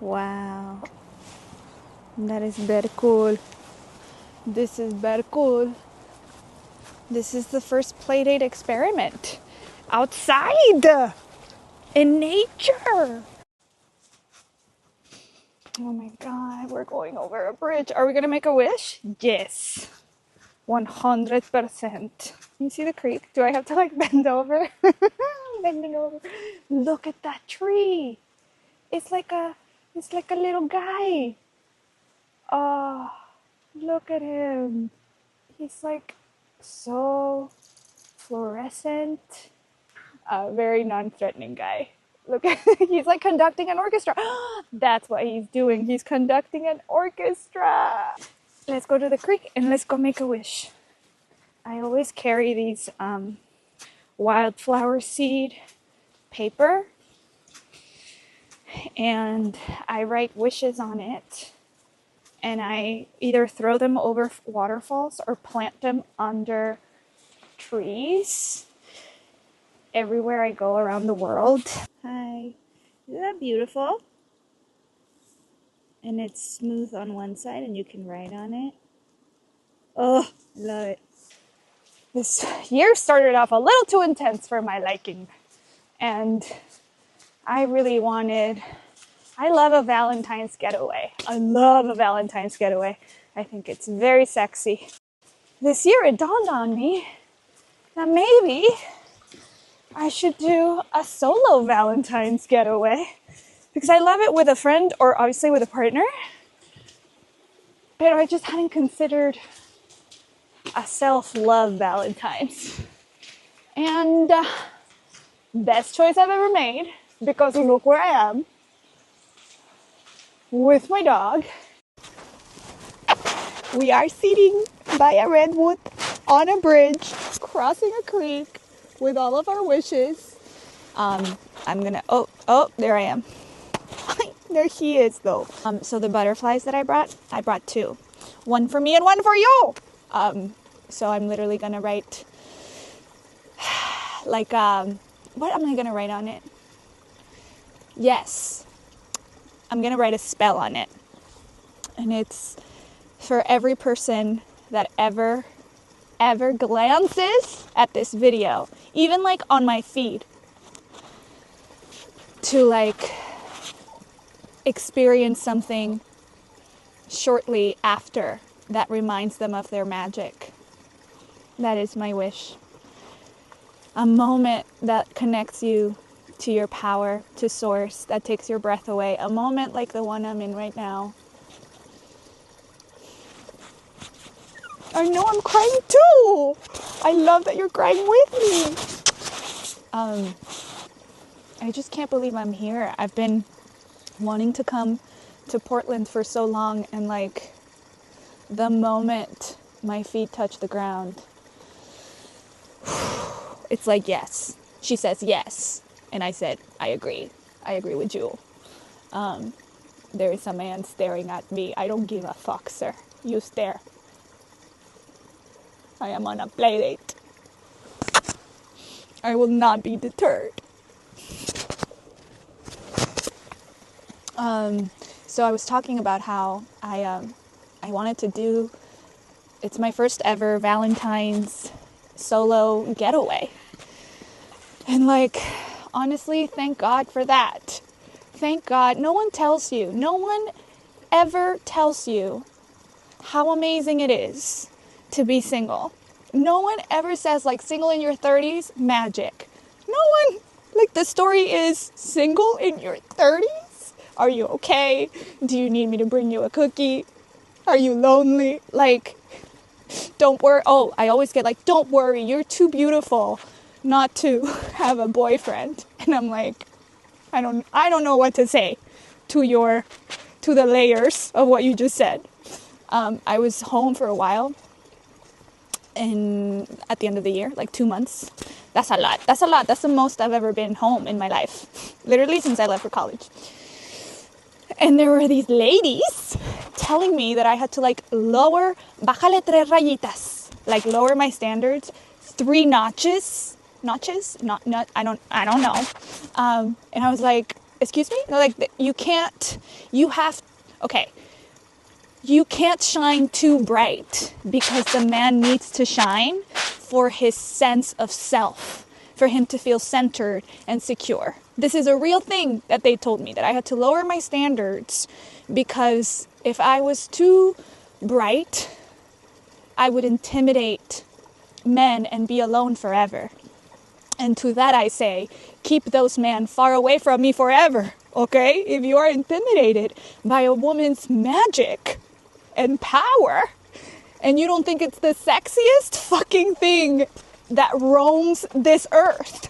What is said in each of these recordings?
Wow, that is very cool. This is very cool. This is the first Playdate experiment outside in nature. Oh my God, we're going over a bridge. Are we gonna make a wish? Yes, 100%. You see the creek? Do I have to like bend over? Bending over. Look at that tree. It's like a little guy. Oh, look at him. He's like so fluorescent. A very non-threatening guy. Look, he's like conducting an orchestra. That's what he's doing. He's conducting an orchestra. Let's go to the creek and let's go make a wish. I always carry these wildflower seed paper and I write wishes on it. And I either throw them over waterfalls or plant them under trees everywhere I go around the world. Hi, isn't that beautiful? And it's smooth on one side and you can write on it. Oh, love it. This year started off a little too intense for my liking. And I really I love a Valentine's getaway. I love a Valentine's getaway. I think it's very sexy. This year it dawned on me that maybe I should do a solo Valentine's getaway because I love it with a friend or obviously with a partner. But I just hadn't considered a self-love Valentine's. And best choice I've ever made because look where I am with my dog. We are sitting by a redwood on a bridge, crossing a creek with all of our wishes. I'm gonna, oh, there I am. There he is though. So the butterflies that I brought two. One for me and one for you. So I'm literally gonna write like, what am I gonna write on it? Yes. I'm gonna write a spell on it. And it's for every person that ever glances at this video, even like on my feed, to like experience something shortly after that reminds them of their magic. That is my wish. A moment that connects you to your power, to source, that takes your breath away. A moment like the one I'm in right now. I know I'm crying too. I love that you're crying with me. I just can't believe I'm here. I've been wanting to come to Portland for so long, and like the moment my feet touch the ground, it's like yes. She says yes. And I said, I agree. I agree with you. There is a man staring at me. I don't give a fuck, sir. You stare. I am on a play date. I will not be deterred. So I was talking about how I wanted to do, it's my first ever Valentine's solo getaway. And like, honestly, thank God for that. Thank God. No one ever tells you how amazing it is to be single. No one ever says like single in your 30s, magic. No one, like the story is single in your 30s? Are you okay? Do you need me to bring you a cookie? Are you lonely? Like, don't worry. Oh, I always get like, don't worry, you're too beautiful not to have a boyfriend. And I'm like, I don't know what to say to the layers of what you just said. I was home for a while at the end of the year, like 2 months. That's a lot. That's the most I've ever been home in my life. Literally since I left for college. And there were these ladies telling me that I had to like bájale 3 rayitas, like lower my standards 3 notches, not, I don't know. And I was like, excuse me? No, like, you can't shine too bright because the man needs to shine for his sense of self, for him to feel centered and secure. This is a real thing that they told me, that I had to lower my standards because if I was too bright, I would intimidate men and be alone forever. And to that I say, keep those men far away from me forever, okay? If you are intimidated by a woman's magic and power, and you don't think it's the sexiest fucking thing that roams this earth,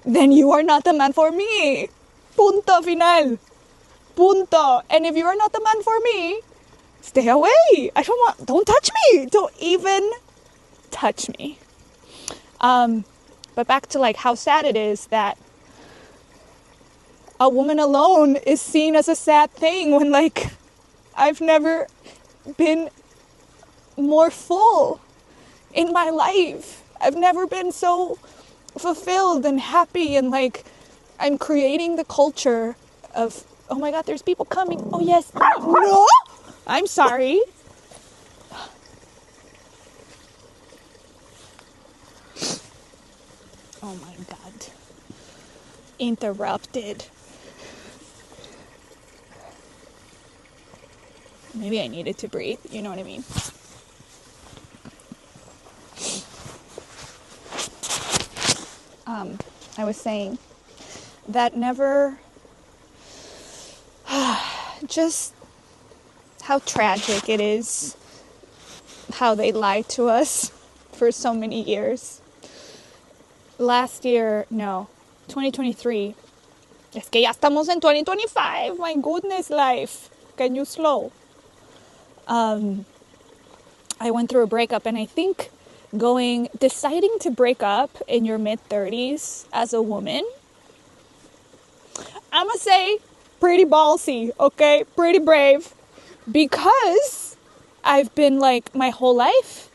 then you are not the man for me. Punto final. Punto. And if you are not the man for me, stay away. Don't touch me. Don't even touch me. But back to like how sad it is that a woman alone is seen as a sad thing when like I've never been more full in my life. I've never been so fulfilled and happy, and like I'm creating the culture of, oh my God, there's people coming. Oh yes. No, I'm sorry. Oh my God. Interrupted. Maybe I needed to breathe. You know what I mean? I was saying that never, just how tragic it is how they lied to us for so many years. Last year, no, 2023. Es que ya estamos en 2025. My goodness, life. Can you slow? I went through a breakup, and I think deciding to break up in your mid-30s as a woman, I'm gonna say pretty ballsy, okay? Pretty brave. Because I've been like my whole life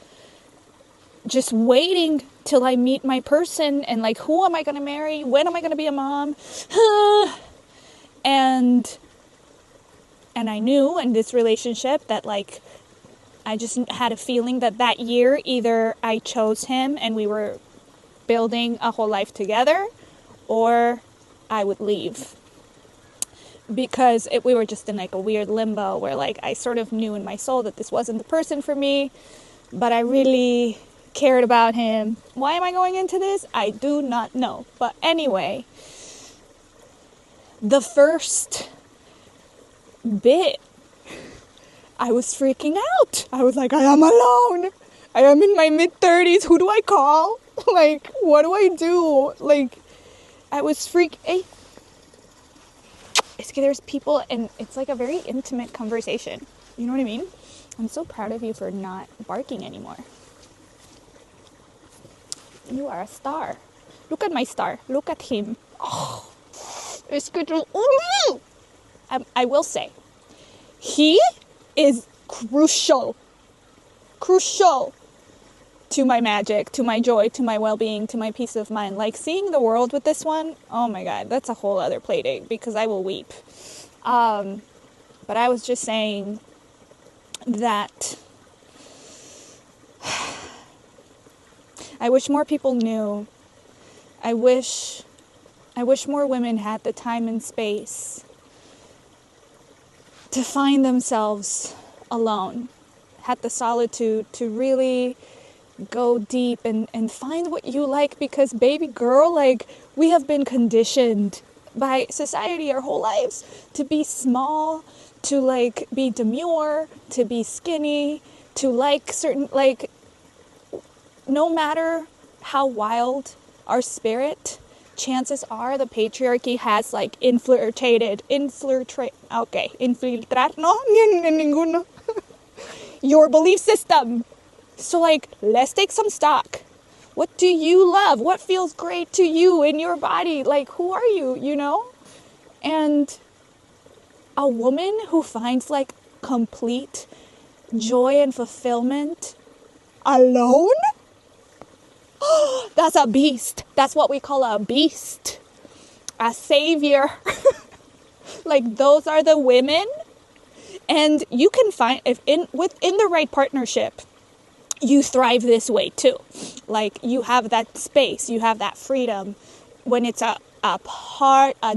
just waiting till I meet my person and like, who am I gonna marry? When am I gonna be a mom? And I knew in this relationship that like I just had a feeling that year either I chose him and we were building a whole life together, or I would leave. Because we were just in like a weird limbo where like I sort of knew in my soul that this wasn't the person for me, but I really cared about him. Why am I going into this? I do not know. But anyway, the first bit, I was freaking out. I was like, I am alone. I am in my mid-30s. Who do I call? Like, what do I do? Like, I was freaking... It's there's people, and it's like a very intimate conversation. You know what I mean? I'm so proud of you for not barking anymore. You are a star. Look at my star. Look at him. Oh, it's good to... I will say, he is crucial to my magic, to my joy, to my well-being, to my peace of mind. Like seeing the world with this one, oh my God, that's a whole other playdate because I will weep. But I was just saying that I wish more people knew. I wish more women had the time and space to find themselves alone, had the solitude to really go deep and find what you like, because baby girl, like we have been conditioned by society our whole lives to be small, to like be demure, to be skinny, to like certain, like no matter how wild our spirit, chances are the patriarchy has like infiltrated, ninguno, your belief system. So like, let's take some stock. What do you love? What feels great to you in your body? Like, who are you, you know? And a woman who finds like complete joy and fulfillment alone? That's a beast. That's what we call a beast. A savior. Like, those are the women. And you can find, if within the right partnership, you thrive this way too. Like, you have that space, you have that freedom when it's a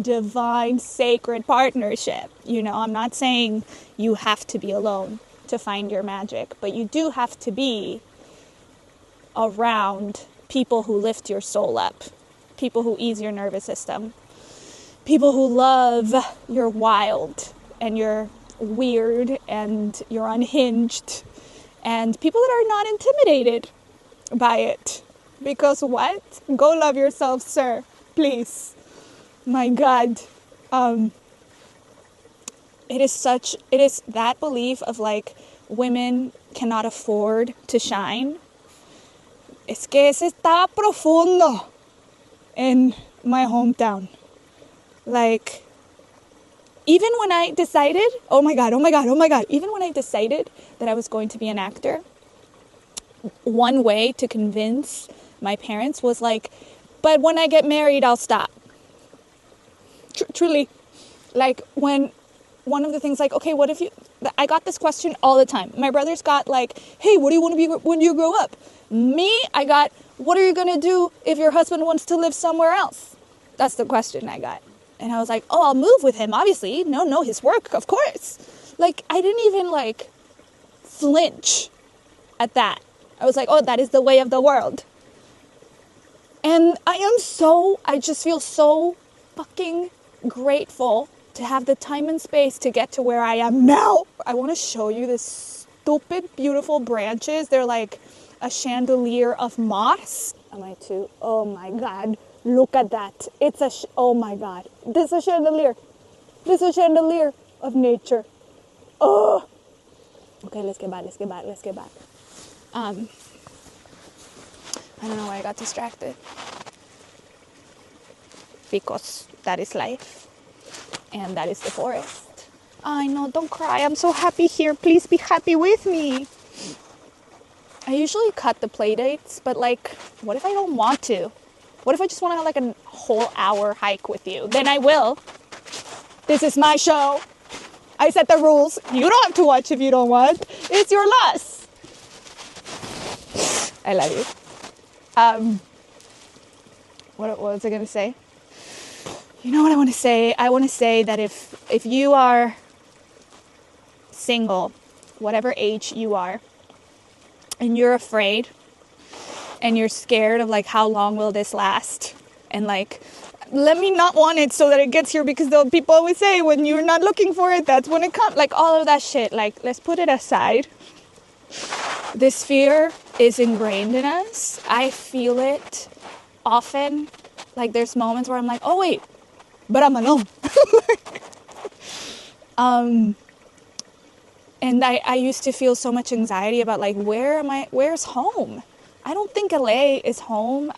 divine, sacred partnership. You know, I'm not saying you have to be alone to find your magic, but you do have to be around people who lift your soul up, people who ease your nervous system, people who love your wild and your weird and you're unhinged, and people that are not intimidated by it. Because what? Go love yourself, sir. Please. My God. It is that belief of like women cannot afford to shine. Es que ese está profundo in my hometown. Like, even when I decided, oh my God, even when I decided that I was going to be an actor, one way to convince my parents was like, but when I get married, I'll stop. Truly, like, when one of the things, like, okay, what if you, I got this question all the time. My brothers got like, hey, what do you want to be when you grow up? Me, I got, what are you going to do if your husband wants to live somewhere else? That's the question I got. And I was like, oh, I'll move with him, obviously. No, his work, of course. Like, I didn't even, like, flinch at that. I was like, oh, that is the way of the world. And I just feel so fucking grateful to have the time and space to get to where I am now. I want to show you this stupid, beautiful branches. They're like a chandelier of moss. Am I too? Oh, my God. Look at that. It's oh my God. This is a chandelier. This is a chandelier of nature. Oh. Okay, let's get back. I don't know why I got distracted. Because that is life. And that is the forest. I know, don't cry. I'm so happy here. Please be happy with me. I usually cut the play dates, but like, what if I don't want to? What if I just want to have like a whole hour hike with you? Then I will. This is my show. I set the rules. You don't have to watch if you don't want. It's your loss. I love you. What was I going to say? You know what I want to say? I want to say that if you are single, whatever age you are, and you're afraid, and you're scared of like, how long will this last? And like, let me not want it so that it gets here, because the people always say when you're not looking for it, that's when it comes. Like, all of that shit. Like, let's put it aside. This fear is ingrained in us. I feel it often. Like, there's moments where I'm like, oh wait, but I'm alone. And I used to feel so much anxiety about like, where's home? I don't think LA is home.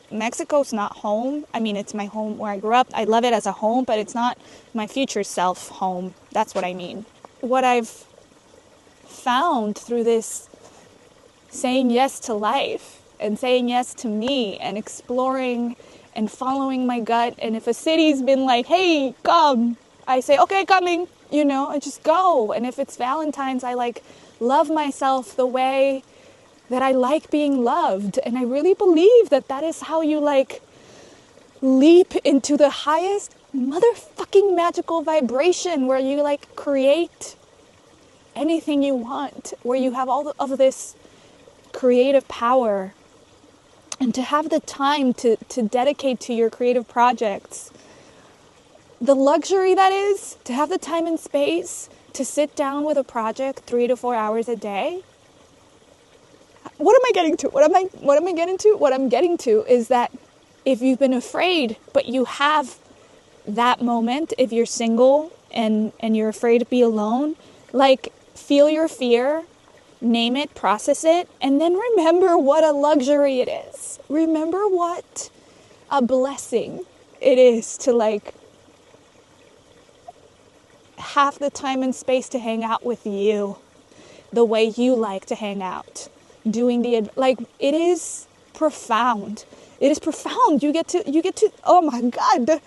Mexico's not home. I mean, it's my home where I grew up. I love it as a home, but it's not my future self home. That's what I mean. What I've found through this saying yes to life and saying yes to me and exploring and following my gut. And if a city's been like, hey, come, I say, okay, coming, I just go. And if it's Valentine's, I like love myself the way that I like being loved. And I really believe that that is how you like leap into the highest motherfucking magical vibration, where you like create anything you want, where you have all of this creative power, and to have the time to dedicate to your creative projects. The luxury that is to have the time and space to sit down with a project 3 to 4 hours a day. What am I getting to? What am I getting to? What I'm getting to is that if you've been afraid, but you have that moment, if you're single and you're afraid to be alone, like, feel your fear, name it, process it, and then remember what a luxury it is. Remember what a blessing it is to like have the time and space to hang out with you the way you like to hang out. It is profound. It is profound. You get to, oh my God.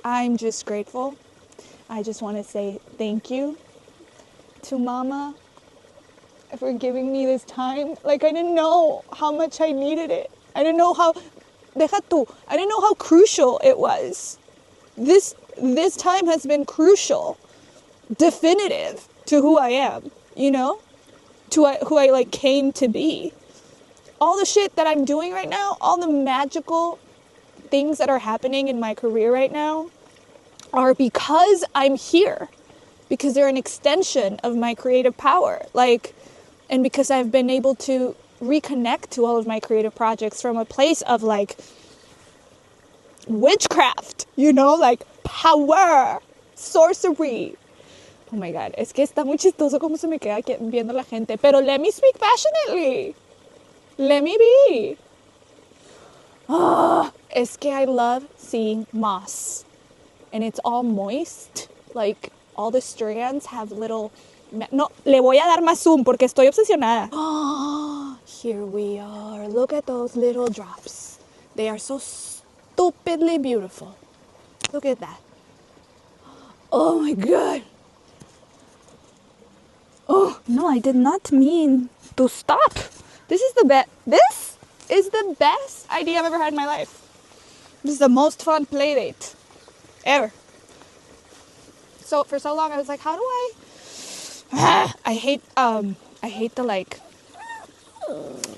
I'm just grateful. I just want to say thank you to Mama for giving me this time. Like, I didn't know how much I needed it. I didn't know how, I didn't know how crucial it was. This time has been crucial, definitive to who I am, you know, to who I like came to be. All the shit that I'm doing right now, all the magical things that are happening in my career right now are because I'm here, because they're an extension of my creative power, like, and because I've been able to reconnect to all of my creative projects from a place of like witchcraft, you know, like power, sorcery. Oh my God, es que está muy chistoso como se me queda viendo la gente, pero let me speak passionately. Let me be. Es que I love seeing moss. And it's all moist. Like, all the strands have little... No, le voy a dar más zoom porque estoy obsesionada. Here we are. Look at those little drops. They are so stupidly beautiful. Look at that. Oh my God. Oh, no, I did not mean to stop. This is the best idea I've ever had in my life. This is the most fun play date ever. So for so long I was like, how do I hate the like,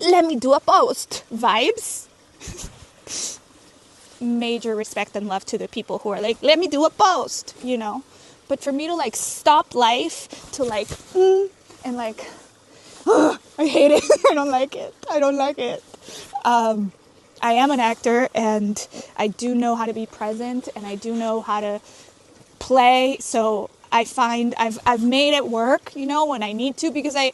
let me do a post vibes. Major respect and love to the people who are like, let me do a post, you know. But for me to like stop life to like and like I hate it. I don't like it. I am an actor and I do know how to be present and I do know how to play. So I find I've made it work, you know, when I need to, because I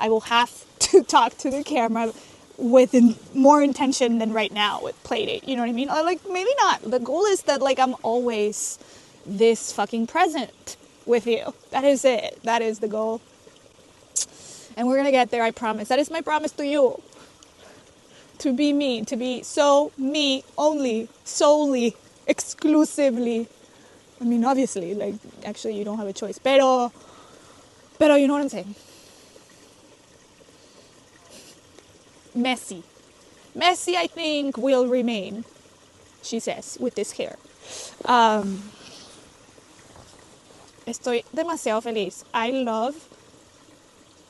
will have to talk to the camera with more intention than right now with Playdate. You know what I mean? Or like maybe not. The goal is that like I'm always this fucking present with you. That is it. That is the goal. And we're going to get there, I promise. That is my promise to you. To be me, to be so me only, solely, exclusively. I mean, obviously, like, actually you don't have a choice. Pero you know what I'm saying? Messy, I think, will remain, she says, with this hair. Estoy demasiado feliz. I love,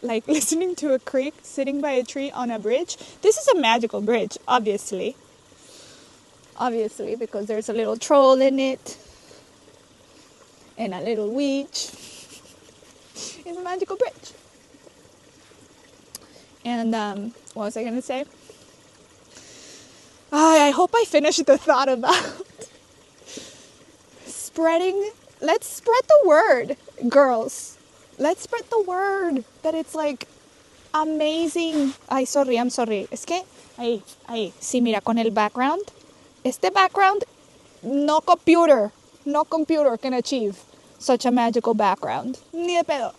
like, listening to a creek, sitting by a tree on a bridge. This is a magical bridge, obviously, because there's a little troll in it and a little witch. It's a magical bridge. And what was I going to say? I hope I finished the thought about spreading. Let's spread the word, girls. Let's spread the word that it's like amazing. I'm sorry. Es que, ahí. Sí, mira, con el background. Este background, no computer can achieve such a magical background. Ni de pedo.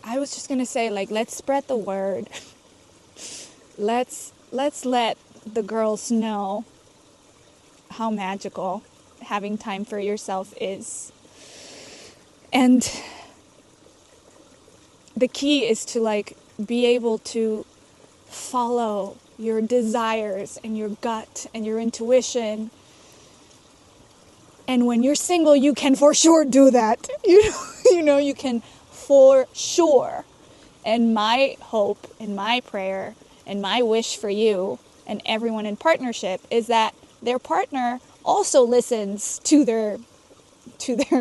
I was just gonna say, like, let's spread the word. Let's let the girls know how magical having time for yourself is. And the key is to, like, be able to follow your desires and your gut and your intuition. And when you're single, you can for sure do that. You know, you can for sure. And my hope and my prayer and my wish for you and everyone in partnership is that their partner also listens to their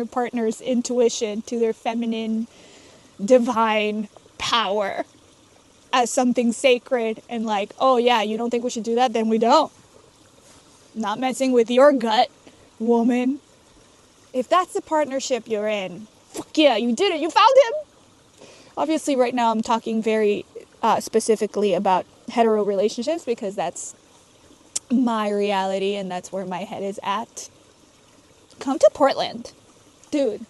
partner's intuition, to their feminine, divine power as something sacred, and like, oh yeah, you don't think we should do that? Then we don't. Not messing with your gut, woman. If that's the partnership you're in, fuck yeah, you did it. You found him. Obviously, right now I'm talking very specifically about hetero relationships because that's my reality and that's where my head is at. Come to Portland. Dude.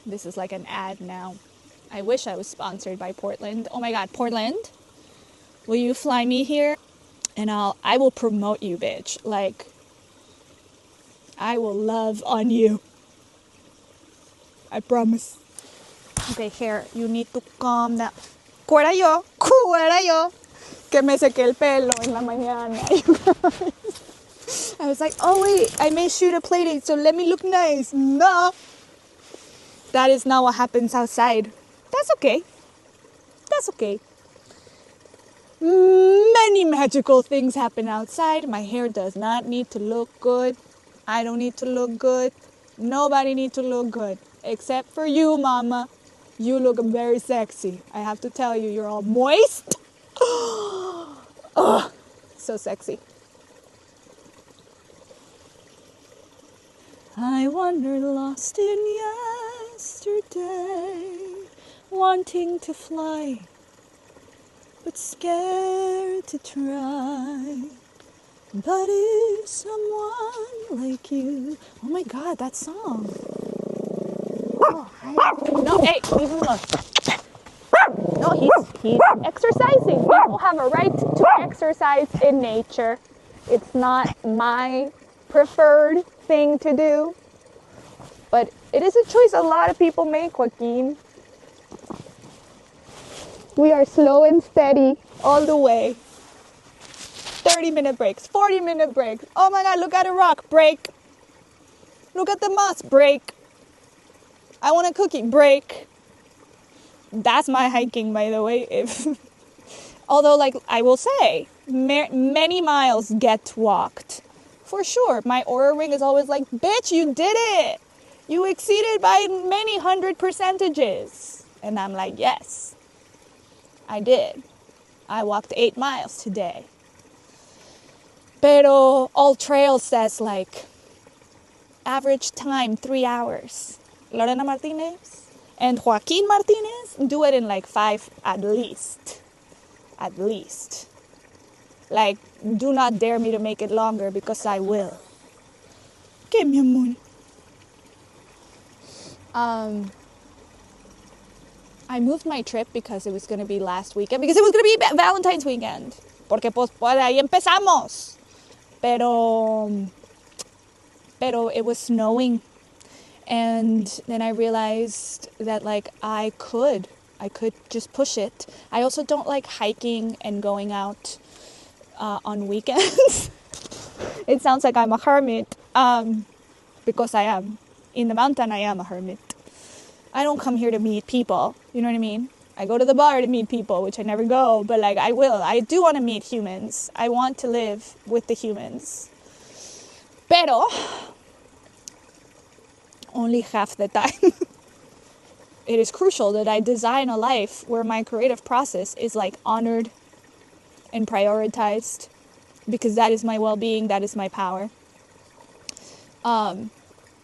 This is like an ad now. I wish I was sponsored by Portland. Oh my God, Portland. Will you fly me here? And I will promote you, bitch. Like, I will love on you. I promise. Okay, hair, you need to calm down. Cuera yo, que me sequé el pelo en la mañana. I was like, oh wait, I may shoot a playdate, so let me look nice. No. That is not what happens outside. That's okay. That's okay. Many magical things happen outside. My hair does not need to look good. I don't need to look good. Nobody needs to look good. Except for you, mama. You look very sexy. I have to tell you, you're all moist. Oh, so sexy. I wandered lost in yesterday, wanting to fly, but scared to try. But if someone like you... Oh my God, that song. Oh, no, hey, leave him alone. No, he's exercising. People have a right to exercise in nature. It's not my preferred thing to do, but it is a choice a lot of people make, Joaquin. We are slow and steady all the way. 30-minute breaks, 40-minute breaks. Oh my God, look at a rock, break. Look at the moss, break. I want a cookie, break. That's my hiking, by the way. Although, like, I will say, many miles get walked. For sure. My Oura ring is always like, bitch, you did it. You exceeded by many 100%. And I'm like, yes, I did. I walked 8 miles today. Pero All Trail says, like, average time, 3 hours. Lorena Martinez and Joaquin Martinez do it in like 5 at least. At least. Like, do not dare me to make it longer because I will. Que mi amor. I moved my trip because it was going to be last weekend. Because it was going to be Valentine's weekend. Porque pues ahí empezamos. Pero it was snowing. And then I realized that, like, I could just push it. I also don't like hiking and going out on weekends. It sounds like I'm a hermit, because I am. In the mountain, I am a hermit. I don't come here to meet people, you know what I mean? I go to the bar to meet people, which I never go, but like I will. I do want to meet humans. I want to live with the humans. Pero only half the time. It is crucial that I design a life where my creative process is like honored and prioritized, because that is my well-being, that is my power.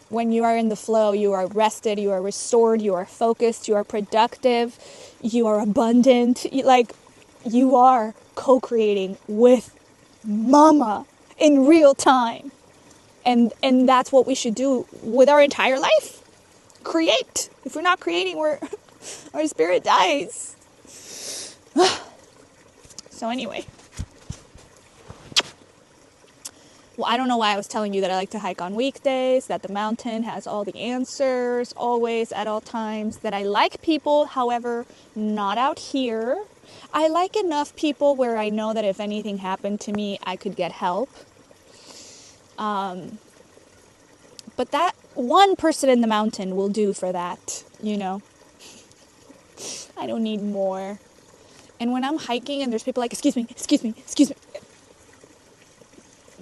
When you are in the flow, you are rested, you are restored, you are focused, you are productive, you are abundant. Like, you are co-creating with mama in real time. And that's what we should do with our entire life. Create. If we're not creating, our spirit dies. So anyway. Well, I don't know why I was telling you that I like to hike on weekdays, that the mountain has all the answers, always, at all times, that I like people, however, not out here. I like enough people where I know that if anything happened to me, I could get help. But that one person in the mountain will do for that, you know. I don't need more. And when I'm hiking and there's people like, excuse me.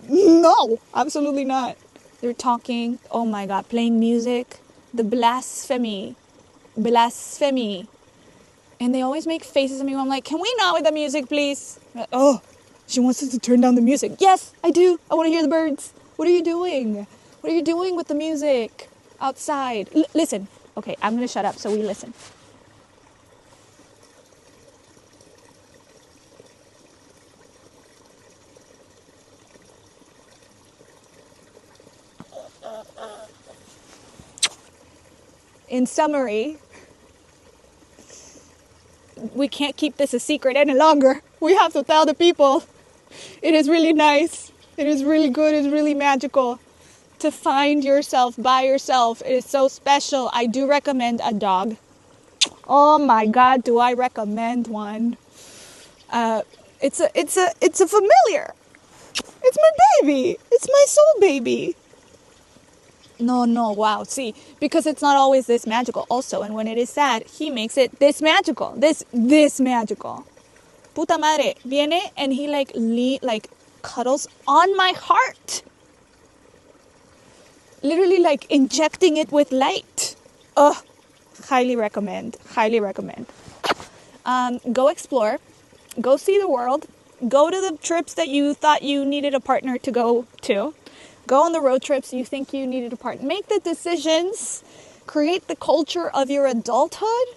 No, absolutely not. They're talking, oh my God, playing music, the blasphemy. And they always make faces at me when I'm like, can we not with the music, please? Like, oh, she wants us to turn down the music. Yes, I do. I want to hear the birds. What are you doing? What are you doing with the music outside? Listen. Okay, I'm going to shut up so we listen. In summary, we can't keep this a secret any longer. We have to tell the people. It is really nice. It is really good. It's really magical. to find yourself by yourself. It is so special. I do recommend a dog. Oh my God, do I recommend one? It's a familiar. It's my baby. It's my soul baby. No, wow. See, because it's not always this magical also. And when it is sad, he makes it this magical. This magical. Puta madre. Viene and he like cuddles on my heart. Literally like injecting it with light. Ugh. Highly recommend. Highly recommend. Go explore. Go see the world. Go to the trips that you thought you needed a partner to go to. Go on the road trips you think you needed a partner. Make the decisions. Create the culture of your adulthood.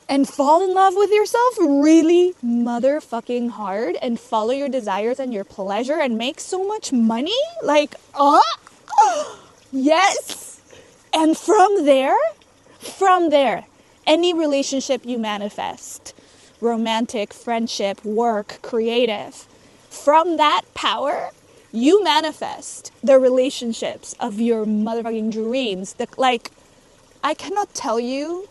And fall in love with yourself really motherfucking hard. And follow your desires and your pleasure. And make so much money. Like, yes. And from there, any relationship you manifest. Romantic, friendship, work, creative. From that power, you manifest the relationships of your motherfucking dreams. I cannot tell you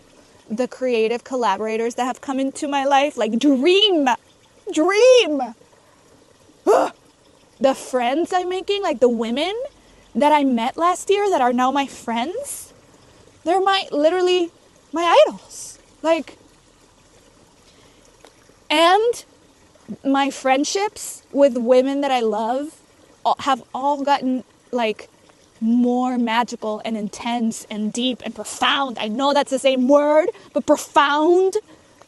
the creative collaborators that have come into my life. Like, dream. The friends I'm making, like the women that I met last year that are now my friends. They're literally my idols. Like, and my friendships with women that I love have all gotten like more magical and intense and deep and profound. I know that's the same word, but profound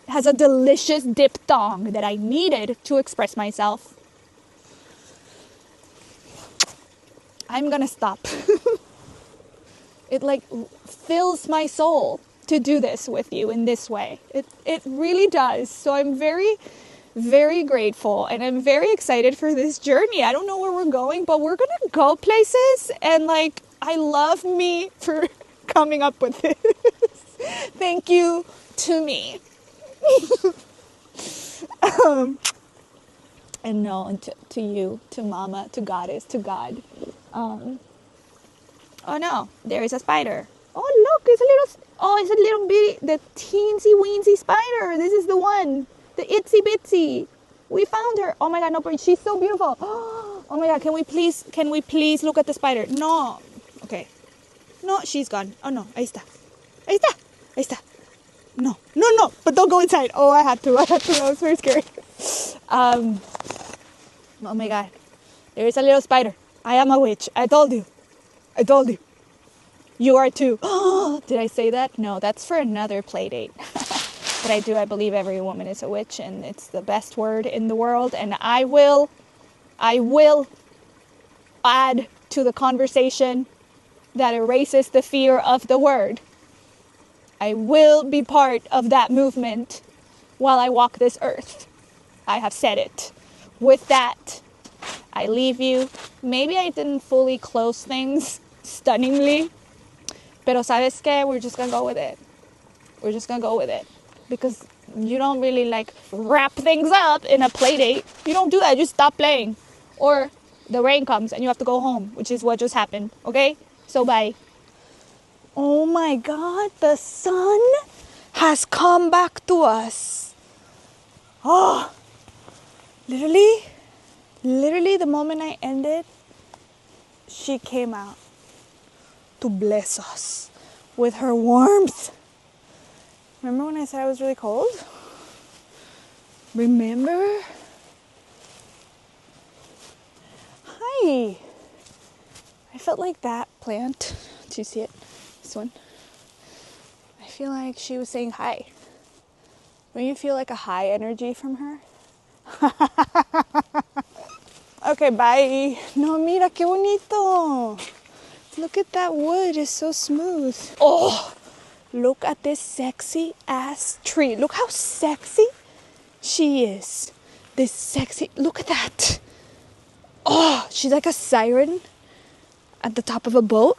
has a delicious diphthong that I needed to express myself. I'm gonna stop. It like fills my soul to do this with you in this way. It really does. So I'm very, very grateful and I'm very excited for this journey. I don't know where we're going, but we're gonna go places, and like, I love me for coming up with this. Thank you to me. And no, and to you, to Mama, to Goddess, to God. Oh no, there is a spider. Oh look, it's a little bitty, the teensy weensy spider. This is the one, the itsy bitsy. We found her. Oh my God, no, but she's so beautiful. Oh my God, can we please look at the spider? No. Okay. No, she's gone. Oh no, ahí está. No, but don't go inside. Oh, I had to. That was very scary. Oh my God, there is a little spider. I am a witch. I told you. You are too. Did I say that? No, that's for another play date. But I believe every woman is a witch, and it's the best word in the world. And I will add to the conversation that erases the fear of the word. I will be part of that movement while I walk this earth. I have said it. With that, I leave you. Maybe I didn't fully close things stunningly, pero sabes que, we're just gonna go with it. Because you don't really like wrap things up in a play date. You don't do that. You just stop playing. Or the rain comes and you have to go home, which is what just happened. Okay? So bye. Oh my God, the sun has come back to us. Oh, literally the moment I ended, she came out to bless us with her warmth. Remember when I said I was really cold? Remember? Hi. I felt like that plant. Do you see it? This one. I feel like she was saying hi. Don't you feel like a high energy from her? Okay, bye. No, mira, qué bonito. Look at that wood. It's so smooth. Oh, look at this sexy ass tree. Look how sexy she is. Look at that. Oh, she's like a siren at the top of a boat.